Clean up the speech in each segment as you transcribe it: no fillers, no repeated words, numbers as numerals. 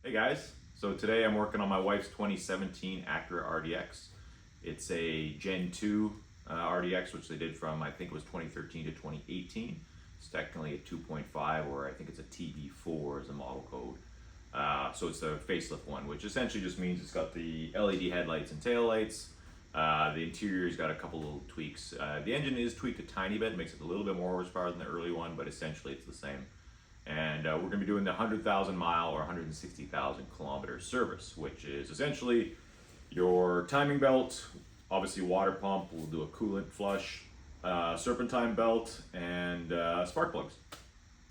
Hey guys, so today I'm working on my wife's 2017 Acura RDX. It's a Gen 2 RDX, which they did from, I think it was 2013 to 2018. It's technically a 2.5, or I think it's a TB4 is the model code. So it's the facelift one, which essentially just means it's got the LED headlights and taillights. The interior's got a couple little tweaks. The engine is tweaked a tiny bit, makes it a little bit more horsepower than the early one, but essentially it's the same. And we're going to be doing the 100,000 mile or 160,000 kilometer service, which is essentially your timing belt, obviously water pump, we'll do a coolant flush, serpentine belt, and spark plugs.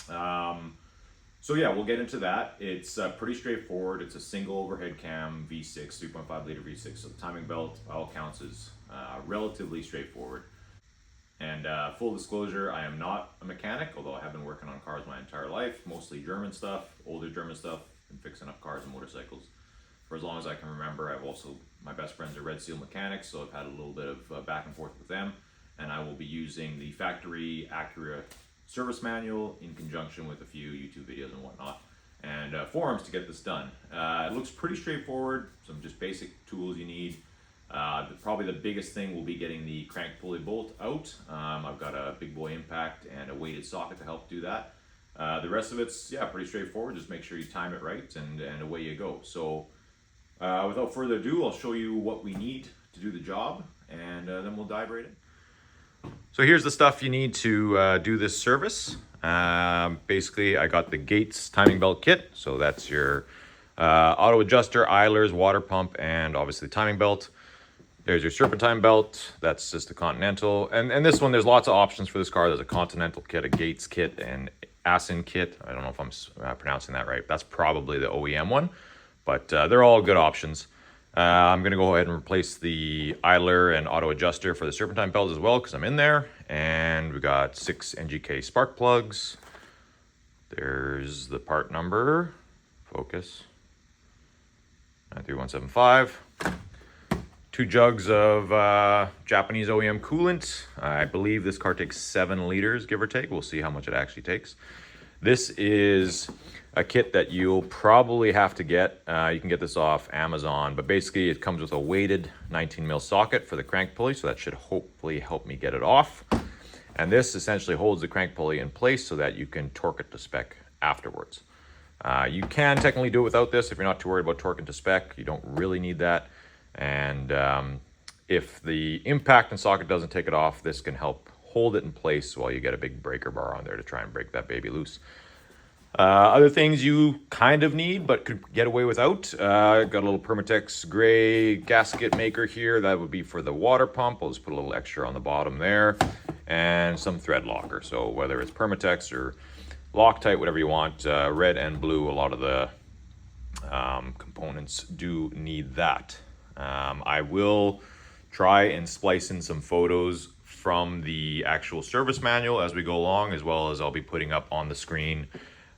So yeah, we'll get into that. It's pretty straightforward. It's a single overhead cam V6, 3.5 liter V6. So the timing belt, by all counts, is relatively straightforward. And full disclosure, I am not a mechanic, although I have been working on cars my entire life, mostly German stuff, older German stuff, and fixing up cars and motorcycles for as long as I can remember. My best friends are Red Seal mechanics, so I've had a little bit of back and forth with them, and I will be using the factory Acura service manual in conjunction with a few YouTube videos and whatnot, and forums to get this done. It looks pretty straightforward, some just basic tools you need. Probably the biggest thing will be getting the crank pulley bolt out. I've got a big boy impact and a weighted socket to help do that. The rest of it's, yeah, pretty straightforward. Just make sure you time it right and away you go. So without further ado, I'll show you what we need to do the job, and then we'll dive right in. So here's the stuff you need to do this service. Basically, I got the Gates timing belt kit. So that's your auto adjuster, idlers, water pump, and obviously the timing belt. There's your serpentine belt. That's just the Continental. And this one, there's lots of options for this car. There's a Continental kit, a Gates kit, and Asin kit. I don't know if I'm pronouncing that right. That's probably the OEM one, but they're all good options. I'm going to go ahead and replace the idler and auto adjuster for the serpentine belt as well, because I'm in there. And we got 6 NGK spark plugs. There's the part number. Focus. 93175. 2 jugs of Japanese OEM coolant. I believe this car takes 7 liters, give or take. We'll see how much it actually takes. This is a kit that you'll probably have to get. You can get this off Amazon, but basically it comes with a weighted 19 mil socket for the crank pulley, so that should hopefully help me get it off. And this essentially holds the crank pulley in place so that you can torque it to spec afterwards. You can technically do it without this if you're not too worried about torquing to spec. You don't really need that. And if the impact and socket doesn't take it off, this can help hold it in place while you get a big breaker bar on there to try and break that baby loose. Other things you kind of need but could get away without. Got a little Permatex gray gasket maker here. That would be for the water pump. I'll just put a little extra on the bottom there. And some thread locker. So whether it's Permatex or Loctite, whatever you want, red and blue, a lot of the components do need that. I will try and splice in some photos from the actual service manual as we go along, as well as I'll be putting up on the screen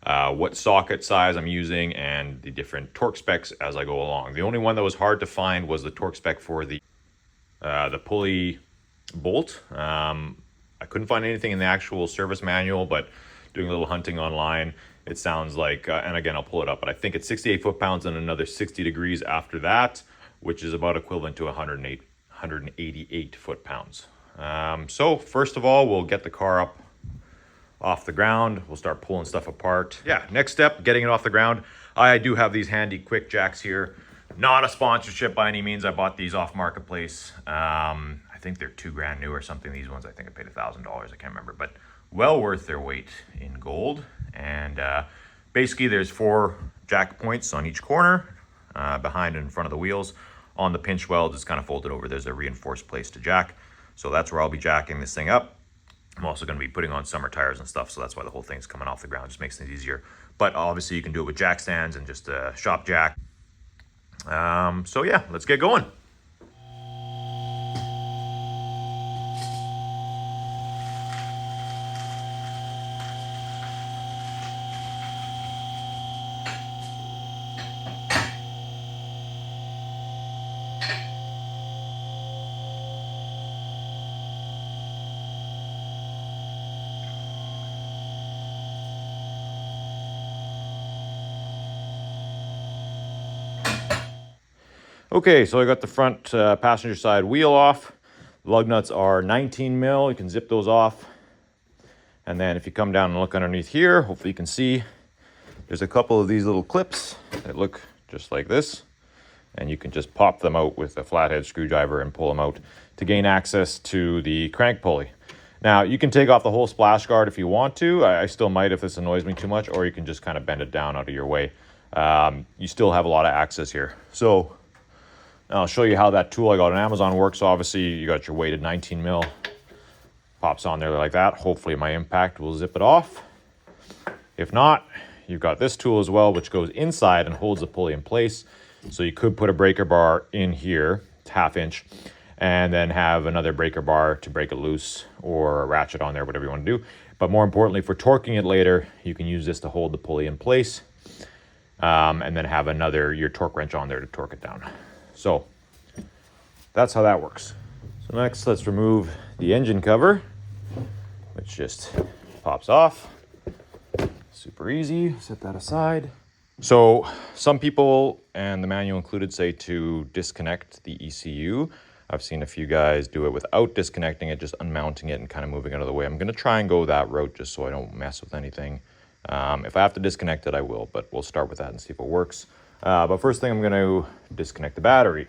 what socket size I'm using and the different torque specs as I go along. The only one that was hard to find was the torque spec for the pulley bolt. I couldn't find anything in the actual service manual, but doing a little hunting online, it sounds like, and again, I'll pull it up, but I think it's 68 foot-pounds and another 60 degrees after that, which is about equivalent to 188 foot-pounds. So first of all, we'll get the car up off the ground. We'll start pulling stuff apart. Yeah, next step, getting it off the ground. I do have these handy quick jacks here. Not a sponsorship by any means. I bought these off Marketplace. I think they're $2,000 new or something. These ones, I think I paid $1,000. I can't remember, but well worth their weight in gold. And basically there's 4 jack points on each corner, behind and in front of the wheels. On the pinch weld, it's kind of folded over. There's a reinforced place to jack. So that's where I'll be jacking this thing up. I'm also going to be putting on summer tires and stuff, so that's why the whole thing's coming off the ground. Just makes things easier. But obviously you can do it with jack stands and just a shop jack. So yeah, let's get going. Okay, so I got the front passenger side wheel off. Lug nuts are 19 mil. You can zip those off. And then if you come down and look underneath here, hopefully you can see there's a couple of these little clips that look just like this. And you can just pop them out with a flathead screwdriver and pull them out to gain access to the crank pulley. Now, you can take off the whole splash guard if you want to. I still might if this annoys me too much, or you can just kind of bend it down out of your way. You still have a lot of access here. So I'll show you how that tool I got on Amazon works. Obviously, you got your weighted 19 mil. Pops on there like that. Hopefully my impact will zip it off. If not, you've got this tool as well, which goes inside and holds the pulley in place. So you could put a breaker bar in here, it's 1/2 inch, and then have another breaker bar to break it loose or a ratchet on there, whatever you want to do. But more importantly, for torquing it later, you can use this to hold the pulley in place, and then have your torque wrench on there to torque it down. So that's how that works. So next, let's remove the engine cover, which just pops off. Super easy, set that aside. So some people, and the manual included, say to disconnect the ECU. I've seen a few guys do it without disconnecting it, just unmounting it and kind of moving it out of the way. I'm gonna try and go that route just so I don't mess with anything. If I have to disconnect it, I will, but we'll start with that and see if it works. But first thing, I'm gonna disconnect the battery.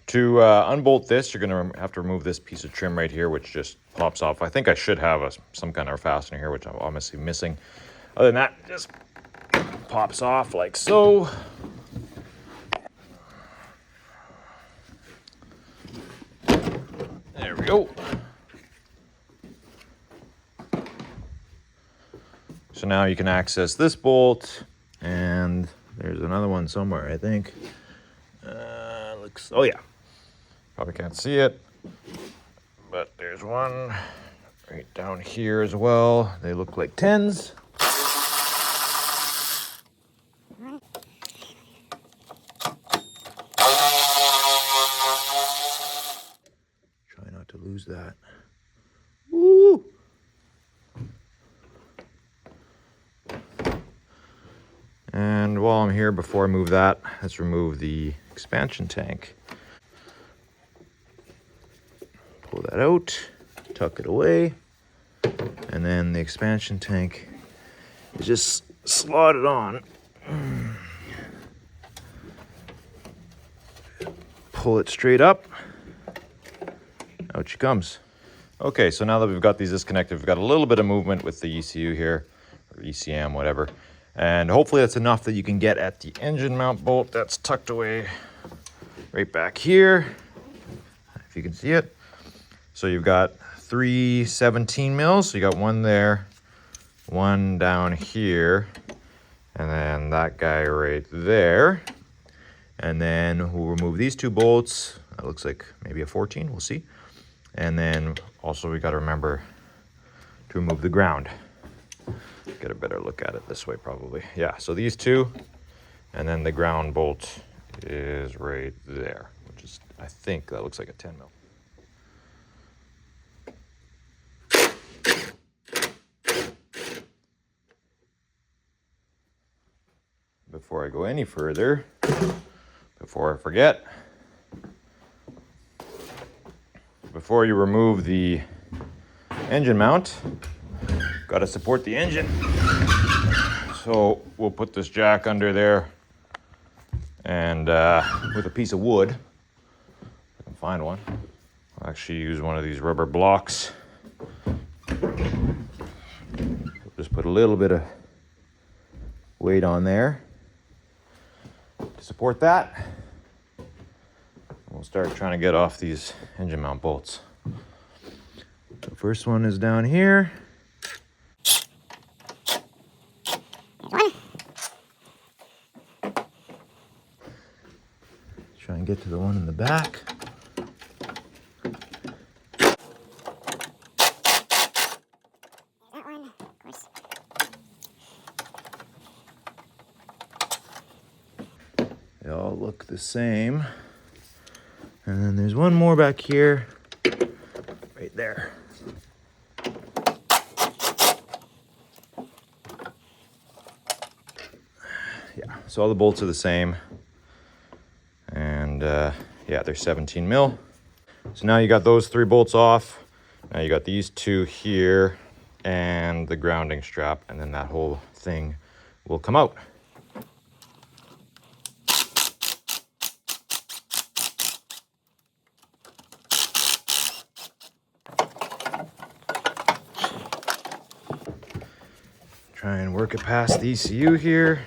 To unbolt this, you're going to have to remove this piece of trim right here, which just pops off. I think I should have some kind of fastener here, which I'm obviously missing. Other than that, it just pops off like so. There we go. So now you can access this bolt, and there's another one somewhere, I think. Oh yeah. Probably can't see it, but there's one right down here as well. They look like 10s. Try not to lose that. Woo! And while I'm here, before I move that, let's remove the expansion tank. Pull that out, tuck it away, and then the expansion tank is just slotted on. Pull it straight up. Out she comes. Okay, so now that we've got these disconnected, we've got a little bit of movement with the ECU here, or ECM, whatever. And hopefully that's enough that you can get at the engine mount bolt that's tucked away right back here, if you can see it. So you've got 3 17 mils. So you got one there, one down here, and then that guy right there. And then we'll remove these 2 bolts. That looks like maybe a 14, we'll see. And then also we got to remember to remove the ground. Get a better look at it this way probably. Yeah, so these 2, and then the ground bolt is right there, which is, I think that looks like a 10 mil. Before I go any further, before I forget, before you remove the engine mount, got to support the engine. So we'll put this jack under there, and with a piece of wood, if I can find one. I'll actually use one of these rubber blocks. Just put a little bit of weight on there to support that. We'll start trying to get off these engine mount bolts. The first one is down here. Try and get to the one in the back. look the same. And then there's one more back here, right there. Yeah, so all the bolts are the same. And yeah, they're 17 mil. So now you got those 3 bolts off. Now you got these 2 here and the grounding strap, and then that whole thing will come out. Try and work it past the ECU here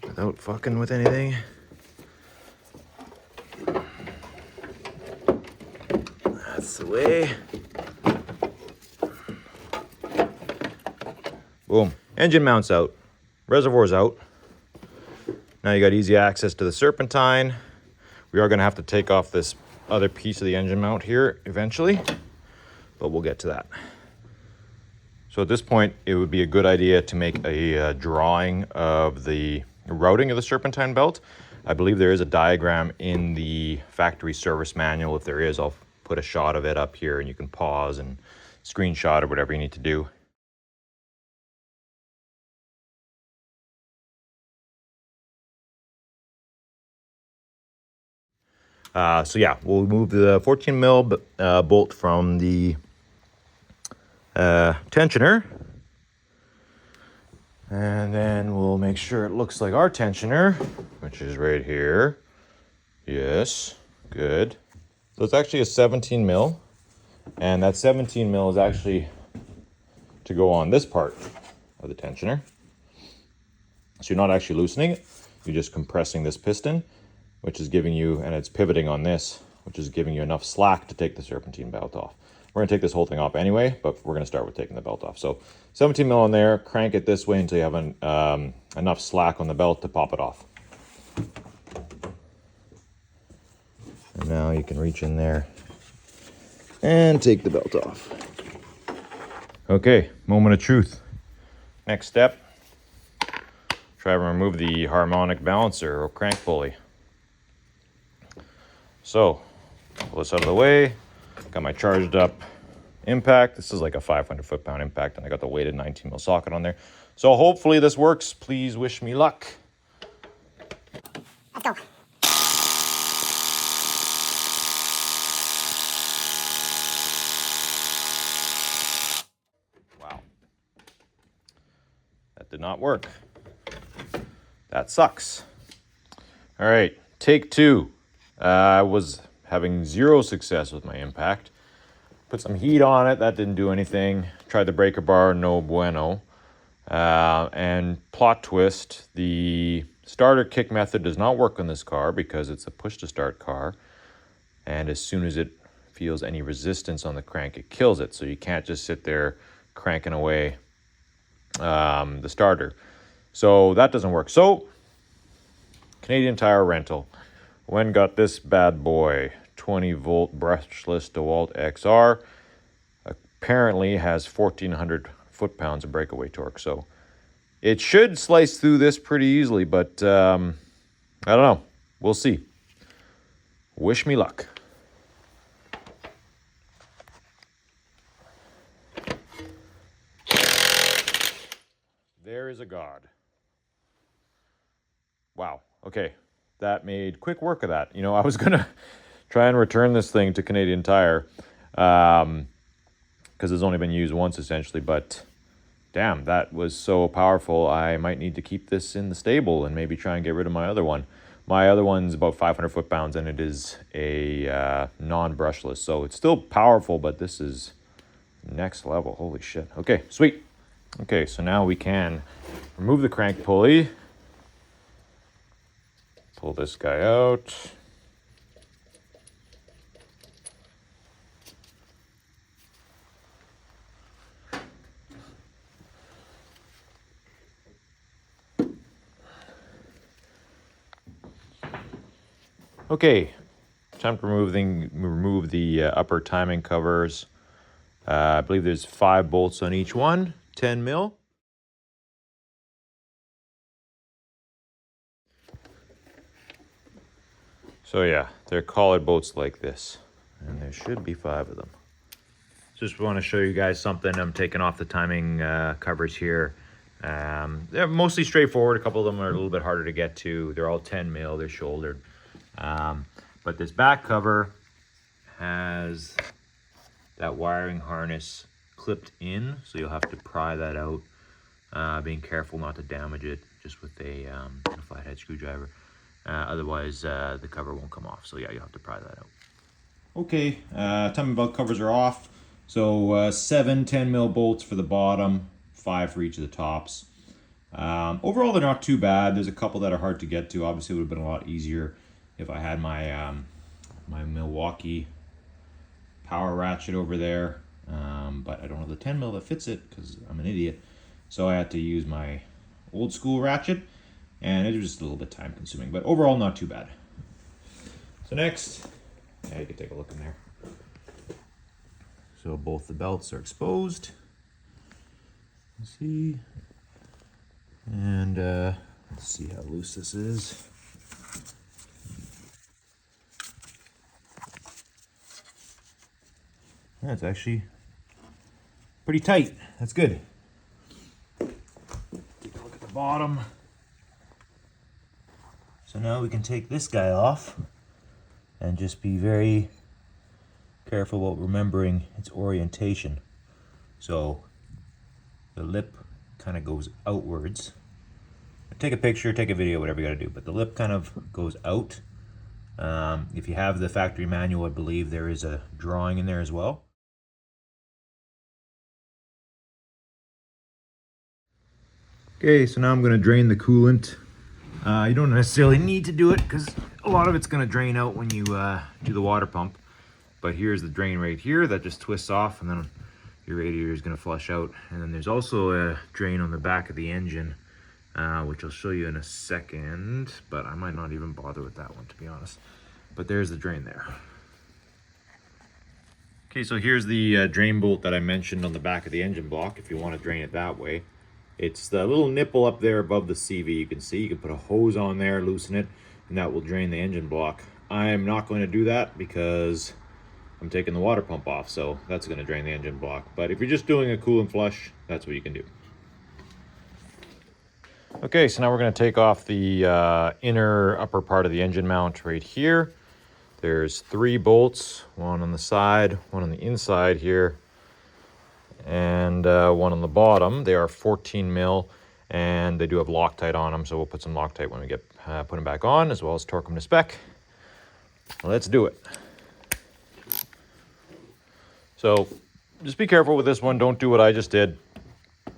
without fucking with anything. That's the way. Boom. Engine mounts out. Reservoir's out. Now you got easy access to the Serpentine. We are going to have to take off this other piece of the engine mount here eventually, but we'll get to that. So at this point, it would be a good idea to make a drawing of the routing of the Serpentine belt. I believe there is a diagram in the factory service manual. If there is, I'll put a shot of it up here and you can pause and screenshot or whatever you need to do. So yeah, we'll move the 14 mil bolt from the tensioner. And then we'll make sure it looks like our tensioner, which is right here. Yes, good. So it's actually a 17 mil. And that 17 mil is actually to go on this part of the tensioner. So you're not actually loosening it. You're just compressing this piston, which is giving you, and it's pivoting on this, which is giving you enough slack to take the Serpentine belt off. We're going to take this whole thing off anyway, but we're going to start with taking the belt off. So 17 mil on there, crank it this way until you have enough slack on the belt to pop it off. And now you can reach in there and take the belt off. Okay, moment of truth. Next step, try to remove the harmonic balancer or crank pulley. So, pull this out of the way. Got my charged up impact. This is like a 500 foot-pound impact, and I got the weighted 19 mil socket on there. So hopefully this works. Please wish me luck. Let's go. Wow. That did not work. That sucks. All right, take 2. I was having 0 success with my impact. Put some heat on it, that didn't do anything. Tried the breaker bar, no bueno. And plot twist, the starter kick method does not work on this car because it's a push to start car. And as soon as it feels any resistance on the crank, it kills it. So you can't just sit there cranking away the starter. So that doesn't work. So Canadian Tire rental. When got this bad boy, 20 volt brushless DeWalt XR, apparently has 1400 foot-pounds of breakaway torque. So it should slice through this pretty easily, but I don't know. We'll see. Wish me luck. There is a God. Wow. Okay. That made quick work of that. You know, I was going to try and return this thing to Canadian Tire because it's only been used once essentially, but damn, that was so powerful. I might need to keep this in the stable and maybe try and get rid of my other one. My other one's about 500 foot-pounds and it is a non-brushless, so it's still powerful, but this is next level. Holy shit. Okay, sweet. Okay, so now we can remove the crank pulley. Pull this guy out. Okay, time to remove the upper timing covers. I believe there's 5 bolts on each one, 10 mil. So yeah, they're collared bolts like this, and there should be 5 of them. Just want to show you guys something. I'm taking off the timing covers here. They're mostly straightforward. A couple of them are a little bit harder to get to. They're all 10 mil, they're shouldered. But this back cover has that wiring harness clipped in, so you'll have to pry that out, being careful not to damage it just with a flathead screwdriver. Otherwise, the cover won't come off. So yeah, you'll have to pry that out. Okay, timing belt covers are off. So 7 10 mil bolts for the bottom, 5 for each of the tops. Overall, they're not too bad. There's a couple that are hard to get to. Obviously, it would have been a lot easier if I had my my Milwaukee power ratchet over there. But I don't have the 10 mil that fits it because I'm an idiot. So I had to use my old school ratchet, and it was just a little bit time consuming. But overall, not too bad. So next, yeah, you can take a look in there. So both the belts are exposed. Let's see. And let's see how loose this is. That's actually pretty tight. That's good. Take a look at the bottom. So now we can take this guy off and just be very careful about remembering its orientation. So the lip kind of goes outwards. Take a picture, take a video, whatever you got to do, but the lip kind of goes out. If you have the factory manual, I believe there is a drawing in there as well. Okay, so now I'm going to drain the coolant. You don't necessarily need to do it because a lot of it's going to drain out when you do the water pump. But here's the drain right here that just twists off, and then your radiator is going to flush out. And then there's also a drain on the back of the engine, which I'll show you in a second, but I might not even bother with that one, to be honest. But there's the drain there. Okay, so here's the drain bolt that I mentioned on the back of the engine block, if you want to drain it that way. It's the little nipple up there above the CV. You can see, you can put a hose on there, loosen it, and that will drain the engine block. I'm not going to do that because I'm taking the water pump off, so that's going to drain the engine block. But if you're just doing a coolant flush, that's what you can do. Okay, so now we're going to take off the inner upper part of the engine mount right here. There's 3 bolts, one on the side, one on the inside here, and one on the bottom. They are 14 mil, and they do have Loctite on them, so we'll put some Loctite when we get put them back on, as well as torque them to spec. Let's do it. So just be careful with this one. Don't do what I just did.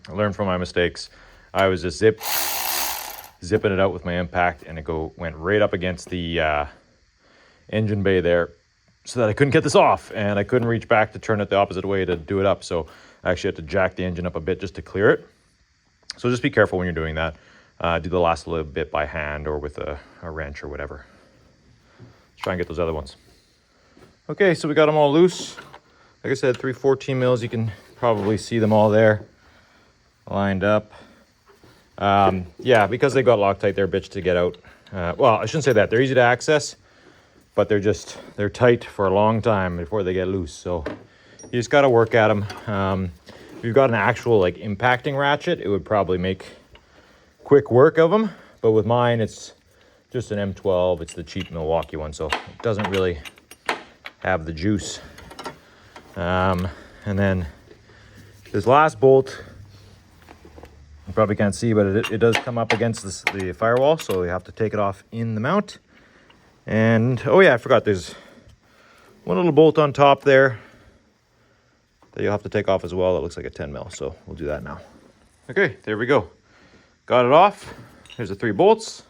I learned from my mistakes. I was just zipping it out with my impact, and it went right up against the engine bay there, so that I couldn't get this off, and I couldn't reach back to turn it the opposite way to do it up. So I actually had to jack the engine up a bit just to clear it. So just be careful when you're doing that. Do the last little bit by hand or with a wrench or whatever. Let's try and get those other ones. Okay, so we got them all loose. Like I said, 3 14 mils. You can probably see them all there lined up. Yeah, because they got Loctite, they're a bitch to get out. Well, I shouldn't say that. They're easy to access, but they're tight for a long time before they get loose. So you just got to work at them. If you've got an actual like impacting ratchet, it would probably make quick work of them. But with mine, it's just an M12. It's the cheap Milwaukee one, so it doesn't really have the juice. And then this last bolt, you probably can't see, but it does come up against the firewall, so you have to take it off in the mount. And oh yeah, I forgot, there's one little bolt on top there that you'll have to take off as well. That looks like a 10 mil, so we'll do that now. Okay, there we go. Got it off. Here's the 3 bolts.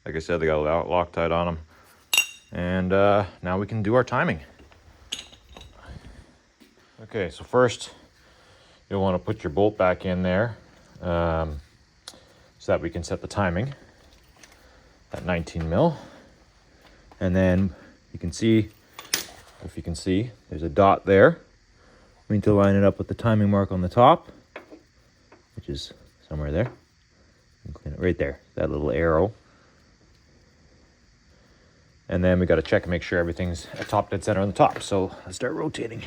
Like I said, they got Loctite on them. And now we can do our timing. Okay, so first you'll want to put your bolt back in there so that we can set the timing at 19 mil. And then you can see, if you can see, there's a dot there. We need to line it up with the timing mark on the top, which is somewhere there. And clean it right there, that little arrow. And then we got to check and make sure everything's at top dead center on the top. So let's start rotating.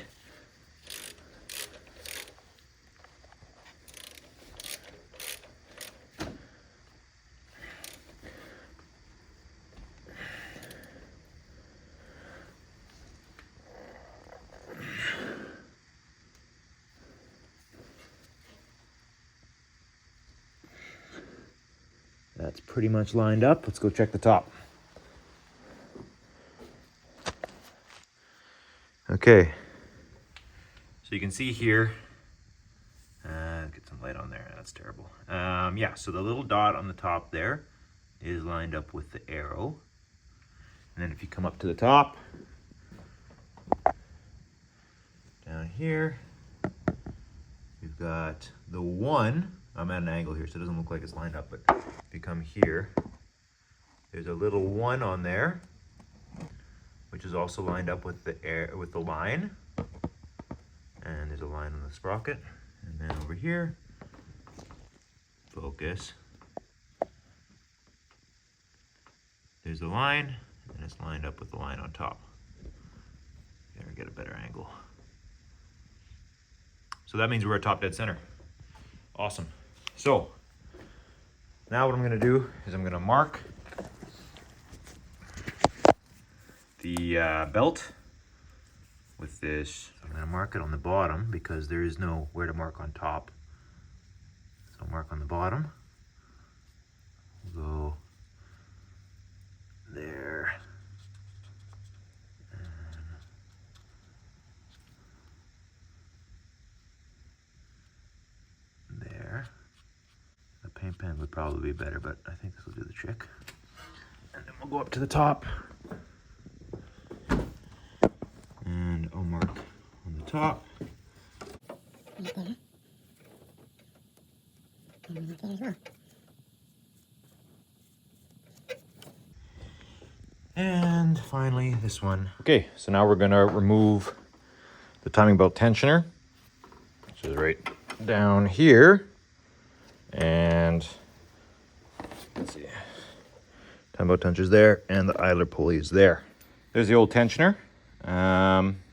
That's pretty much lined up. Let's go check the top. Okay, so you can see here, get some light on there, that's terrible. Yeah, so the little dot on the top there is lined up with the arrow. And then if you come up to the top, down here, we've got the 1. I'm at an angle here, so it doesn't look like it's lined up, but if you come here, there's a little 1 on there, which is also lined up with the line. And there's a line on the sprocket. And then over here, focus. There's a line, and it's lined up with the line on top. There, get a better angle. So that means we're at top dead center. Awesome. So now what I'm gonna do is I'm gonna mark the belt with this. I'm going to mark it on the bottom because there is nowhere to mark on top. So I'll mark on the bottom. We'll go there. And there. A paint pen would probably be better, but I think this will do the trick. And then we'll go up to the top. And I'll mark on the top. And finally, this one. Okay, so now we're gonna remove the timing belt tensioner, which is right down here. And let's see, timing belt tensioner's there, and the idler pulley is there. There's the old tensioner.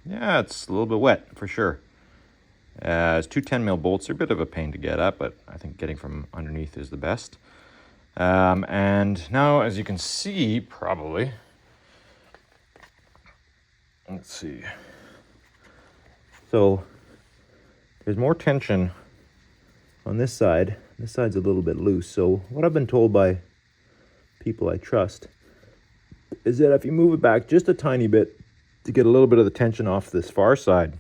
Yeah, it's a little bit wet for sure. It's 2 10mm bolts. They're a bit of a pain to get at, but I think getting from underneath is the best. And now, as you can see, probably, let's see. So there's more tension on this side. This side's a little bit loose. So what I've been told by people I trust is that if you move it back just a tiny bit to get a little bit of the tension off this far side,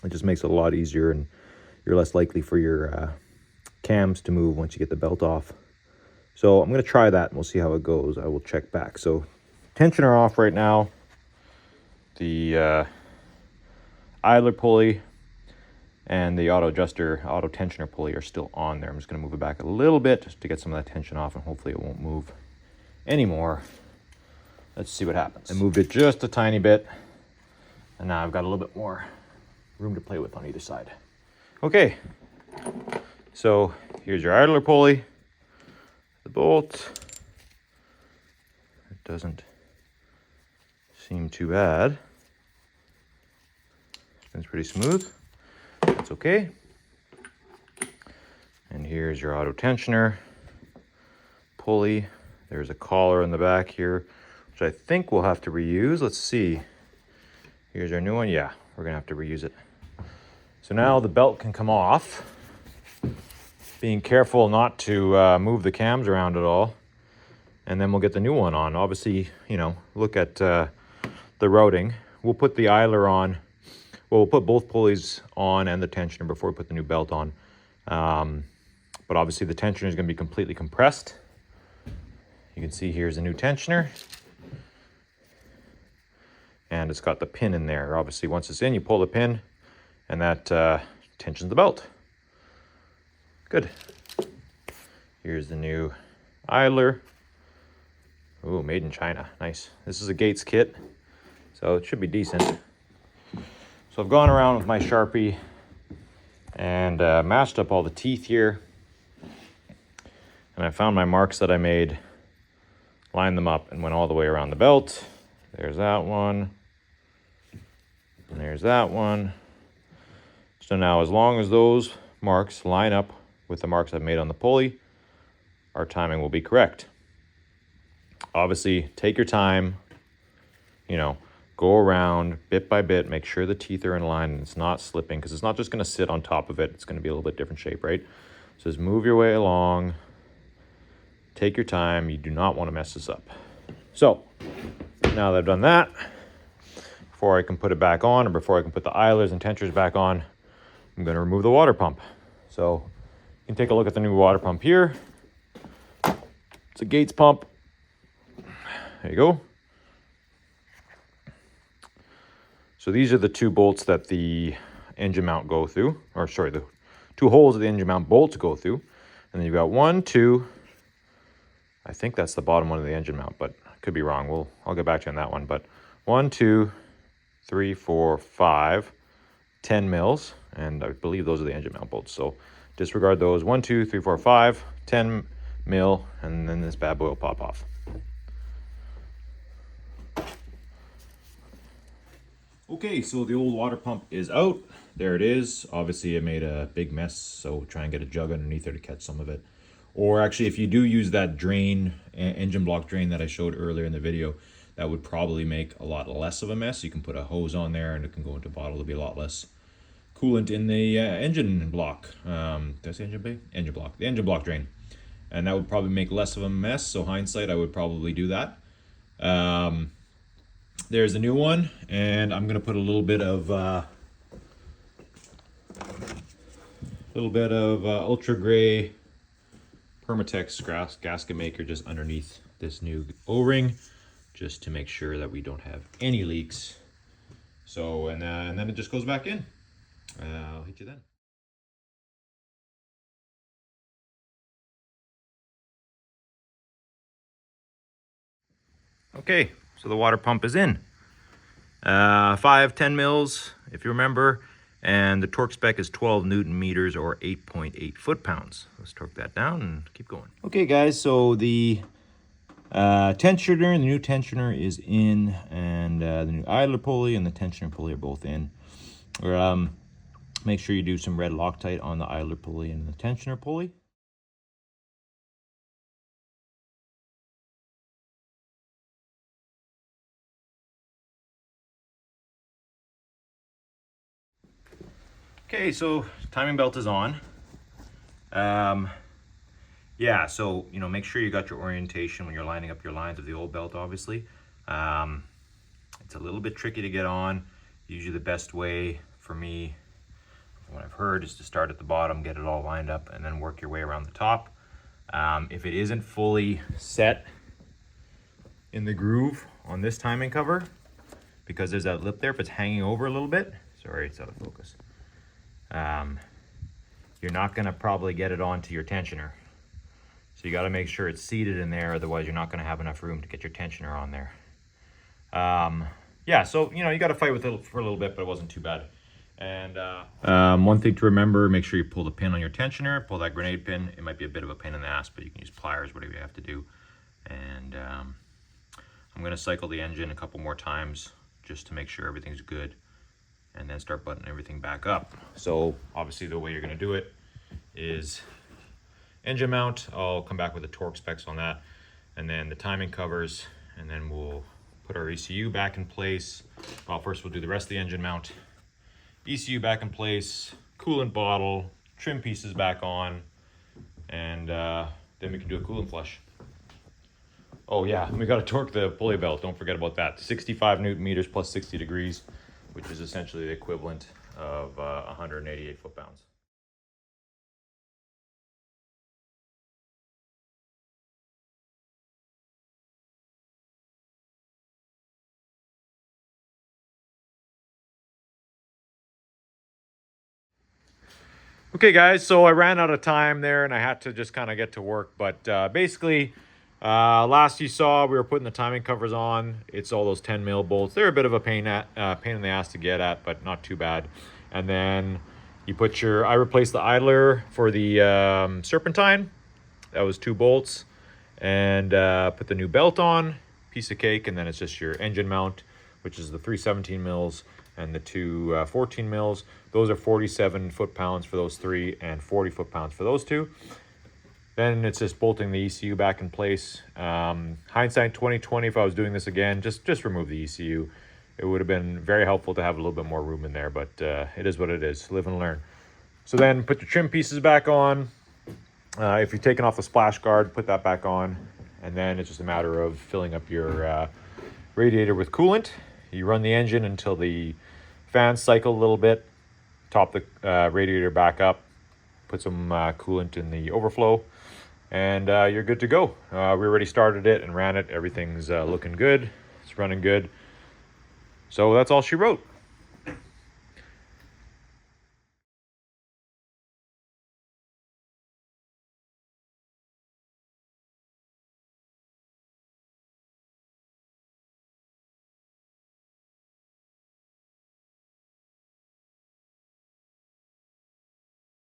it just makes it a lot easier, and you're less likely for your cams to move once you get the belt off. So I'm going to try that and we'll see how it goes. I will check back. So tensioner off right now. The idler pulley and the auto tensioner pulley are still on there. I'm just going to move it back a little bit just to get some of that tension off, and hopefully it won't move anymore. Let's see what happens. I moved it just a tiny bit, and now I've got a little bit more room to play with on either side. Okay, so here's your idler pulley, the bolt. It doesn't seem too bad. Spins pretty smooth. That's okay. And here's your auto tensioner pulley. There's a collar in the back here, which I think we'll have to reuse. Let's see. Here's our new one. Yeah, we're gonna have to reuse it. So now the belt can come off. Being careful not to move the cams around at all. And then we'll get the new one on. Obviously, you know, look at the routing. We'll put the idler on. Well, we'll put both pulleys on and the tensioner before we put the new belt on. But obviously the tensioner is gonna be completely compressed. You can see here's a new tensioner. And it's got the pin in there. Obviously, once it's in, you pull the pin, and that tensions the belt. Good. Here's the new idler. Ooh, made in China. Nice. This is a Gates kit, so it should be decent. So I've gone around with my Sharpie and matched up all the teeth here. And I found my marks that I made line them up and went all the way around the belt. There's that one. And there's that one. So now as long as those marks line up with the marks I've made on the pulley, our timing will be correct. Obviously, take your time, you know, go around bit by bit, make sure the teeth are in line and it's not slipping, because it's not just going to sit on top of it. It's going to be a little bit different shape, right? So just move your way along. Take your time. You do not want to mess this up. So now that I've done that, before I can put it back on, or before I can put the idlers and tensioners back on, I'm going to remove the water pump. So you can take a look at the new water pump here. It's a Gates pump. There you go. So these are the two bolts that the engine mount go through, or sorry, the two holes that the engine mount bolts go through. And then you've got 1, 2, I think that's the bottom one of the engine mount, but I could be wrong. I'll get back to you on that one. But 1, 2, 3, 4, 5, 10 mils, and I believe those are the engine mount bolts. So disregard those. 1, 2, 3, 4, 5, 10 mil, and then this bad boy will pop off. Okay, so the old water pump is out. There it is. Obviously, it made a big mess, so try and get a jug underneath there to catch some of it. Or actually, if you do use that drain, engine block drain that I showed earlier in the video, that would probably make a lot less of a mess. You can put a hose on there and it can go into a bottle. It'll be a lot less coolant in the engine block. Did I say engine bay? Engine block. The engine block drain. And that would probably make less of a mess. So hindsight, I would probably do that. There's the new one, and I'm gonna put a little bit of ultra gray Permatex gasket maker just underneath this new O-ring, just to make sure that we don't have any leaks. So and then it just goes back in. I'll hit you then. Okay, so the water pump is in. 5, 10 mils, if you remember, and the torque spec is 12 Newton meters or 8.8 foot-pounds. Let's torque that down and keep going. Okay, guys, so the tensioner, the new tensioner is in, and the new idler pulley and the tensioner pulley are both in. Make sure you do some red Loctite on the idler pulley and the tensioner pulley. Okay, so timing belt is on. Yeah, so, you know, make sure you got your orientation when you're lining up your lines of the old belt, obviously. It's a little bit tricky to get on. Usually the best way for me, from what I've heard, is to start at the bottom, get it all lined up, and then work your way around the top. If it isn't fully set in the groove on this timing cover, because there's that lip there, if it's hanging over a little bit, sorry, it's out of focus. You're not going to probably get it onto your tensioner. So you got to make sure it's seated in there, otherwise you're not going to have enough room to get your tensioner on there. Yeah, so, you know, you got to fight with it for a little bit, but it wasn't too bad. And one thing to remember, make sure you pull the pin on your tensioner, pull that grenade pin. It might be a bit of a pain in the ass, but you can use pliers, whatever you have to do. And I'm going to cycle the engine a couple more times just to make sure everything's good, and then start buttoning everything back up. So obviously the way you're going to do it is engine mount. I'll come back with the torque specs on that, and then the timing covers, and then we'll put our ECU back in place. Well, first we'll do the rest of the engine mount. ECU back in place, coolant bottle, trim pieces back on, and then we can do a coolant flush. Oh yeah, we got to torque the pulley belt. Don't forget about that. 65 Newton meters plus 60 degrees, which is essentially the equivalent of 188 foot-pounds. Okay guys, so I ran out of time there and I had to just kind of get to work, but basically last you saw we were putting the timing covers on. It's all those 10 mil bolts. They're a bit of a pain in the ass to get at, but not too bad. And then you put I replaced the idler for the Serpentine. That was 2 bolts. and put the new belt on. Piece of cake. And then it's just your engine mount, which is the 317 mils and the two 14 mils. Those are 47 foot-pounds for those three and 40 foot-pounds for those two. Then it's just bolting the ECU back in place. Hindsight 2020, if I was doing this again, just remove the ECU. It would have been very helpful to have a little bit more room in there, but it is what it is. Live and learn. So then put your trim pieces back on. If you're taking off the splash guard, put that back on. And then it's just a matter of filling up your radiator with coolant. You run the engine until the fans cycle a little bit. Top the radiator back up. Put some coolant in the overflow. And you're good to go. We already started it and ran it. Everything's looking good. It's running good. So that's all she wrote.